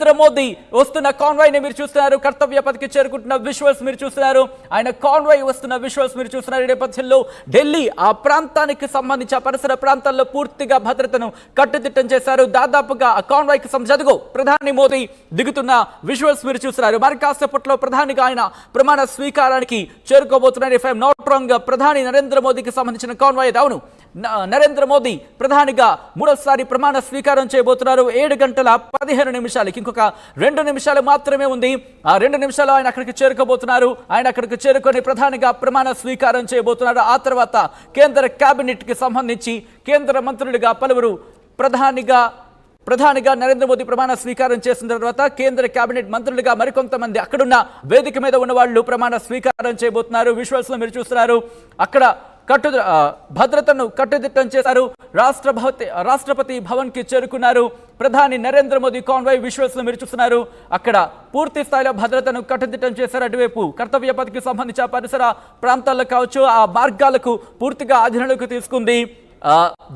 నరేంద్ర మోదీ వస్తున్న కాన్వాయ్ ని మీరు చూస్తున్నారు. కర్తవ్య పథకి చేరుకుంటున్న విజువల్స్ మీరు చూస్తున్నారు. ఆయన కాన్వాయ్ వస్తున్న విజువల్స్ మీరు చూస్తున్నారు. ఈ నేపథ్యంలో ఢిల్లీ ఆ ప్రాంతానికి సంబంధించి ఆ పరిసర ప్రాంతాల్లో పూర్తిగా భద్రతను కట్టుదిట్టం చేశారు. దాదాపుగా ఆ కాన్వాయ్ కి సంజదుగో ప్రధాని మోదీ దిగుతున్న విజువల్స్ మీరు చూస్తున్నారు. మరి కాసేపట్లో ప్రధానిగా ఆయన ప్రమాణ స్వీకారానికి చేరుకోబోతున్నారు. ఇఫ్ ఐఎమ్ నాట్ రాంగ్, ప్రధాని నరేంద్ర మోదీకి సంబంధించిన కాన్వాయ్ అవును. నరేంద్ర మోదీ ప్రధానిగా మూడోసారి ప్రమాణ స్వీకారం చేయబోతున్నారు. 7:15 ఇంకొక 2 నిమిషాలు మాత్రమే ఉంది. ఆ 2 నిమిషాలు ఆయన అక్కడికి చేరుకోబోతున్నారు. ఆయన అక్కడికి చేరుకొని ప్రధానిగా ప్రమాణ స్వీకారం చేయబోతున్నారు. ఆ తర్వాత కేంద్ర కేబినెట్ కి సంబంధించి కేంద్ర మంత్రులుగా పలువురు ప్రధానిగా నరేంద్ర మోదీ ప్రమాణ స్వీకారం చేసిన తర్వాత కేంద్ర కేబినెట్ మంత్రులుగా మరికొంతమంది అక్కడున్న వేదిక మీద ఉన్న వాళ్ళు ప్రమాణ స్వీకారం చేయబోతున్నారు. విజువల్స్ లో మీరు చూస్తున్నారు. అక్కడ భద్రతను కట్టుదిట్టం చేశారు. రాష్ట్రపతి భవన్ కి చేరుకున్నారు ప్రధాని నరేంద్ర మోదీ. కాన్వాయ్ విజువల్స్ లో మీరు చూస్తున్నారు. అక్కడ పూర్తి స్థాయిలో భద్రతను కట్టుదిట్టం చేశారు. అటువైపు కర్తవ్య పథకి సంబంధించి పరిసర ప్రాంతాల్లో కావచ్చు ఆ మార్గాలకు పూర్తిగా ఆధీనంలోకి తీసుకుంది.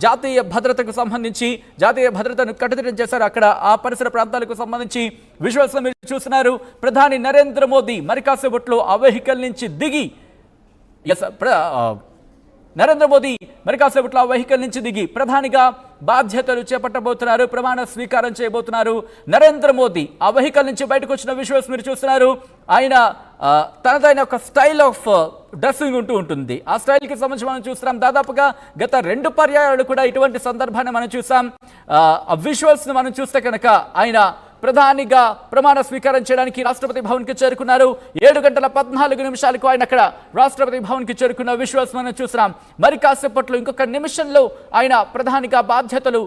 జాతీయ భద్రతకు సంబంధించి జాతీయ భద్రతను కట్టుదిట్టం చేశారు. అక్కడ ఆ పరిసర ప్రాంతాలకు సంబంధించి విజువల్స్ లో మీరు చూస్తున్నారు. ప్రధాని నరేంద్ర మోదీ మరి కాసేపట్లో ఆ వెహికల్ నుంచి దిగి నరేంద్ర మోదీ మరి కాసేపట్లో ఆ వెహికల్ నుంచి దిగి ప్రధానిగా బాధ్యతలు చేపట్టబోతున్నారు. ప్రమాణ స్వీకారం చేయబోతున్నారు నరేంద్ర మోదీ. ఆ వెహికల్ నుంచి బయటకు వచ్చిన విజువల్స్ మీరు చూస్తున్నారు. ఆయన తనదైన ఒక స్టైల్ ఆఫ్ డ్రెస్సింగ్ ఉంటుంది. ఆ స్టైల్ కి సంబంధించి మనం చూస్తున్నాం. దాదాపుగా గత 2 పర్యాయాలు కూడా ఇటువంటి సందర్భాన్ని మనం చూసాం. ఆ విజువల్స్ ని మనం చూస్తే కనుక ఆయన ప్రధానిగా ప్రమాణ స్వీకారం చేయడానికి రాష్ట్రపతి భవన్ కి చేరుకున్నారు. 7:14 ఆయన అక్కడ రాష్ట్రపతి భవన్ కి చేరుకున్న విజువల్స్ మనం చూస్తున్నాం. మరి కాసేపట్లో ఇంకొక నిమిషంలో ఆయన ప్రధానిగా బాధ్యతలు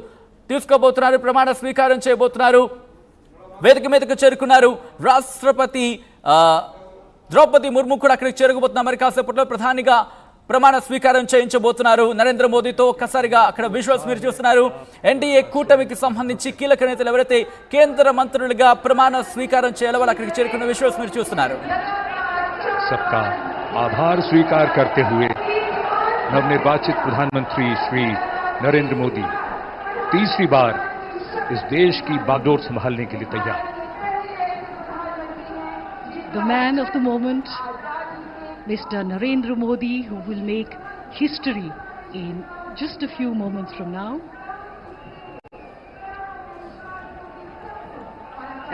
తీసుకోబోతున్నారు. ప్రమాణ స్వీకారం చేయబోతున్నారు. వేదిక మీదకు చేరుకున్నారు. రాష్ట్రపతి ద్రౌపది ముర్ము కూడా అక్కడికి చేరుకోబోతున్నారు. మరి కాసేపట్లో ప్రధానిగా ప్రమాణ స్వీకారం చేయించబోతున్నారు నరేంద్ర మోదీతో. ఒక్కసారిగా అక్కడ విజువల్స్ మీరు చూస్తున్నారు. ఎన్డీఏ కూటమికి సంబంధించి కీలక నేతలు ఎవరైతే కేంద్ర మంత్రులుగా ప్రమాణ స్వీకారం చేయాలో వాళ్ళు అక్కడికి చేరుకున్న విజువల్స్ మీరు చూస్తున్నారు. सबका आभार स्वीकार करते हुए नवनिर्वाचित प्रधानमंत्री श्री नरेंद्र मोदी तीसरी बार इस देश की बागडोर संभालने के लिए तैयार. The man of the moment, Mr. Narendra Modi, who will make history in just a few moments from now,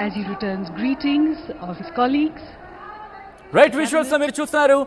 as he returns greetings of his colleagues. Right visuals మీరు చూస్తున్నారు.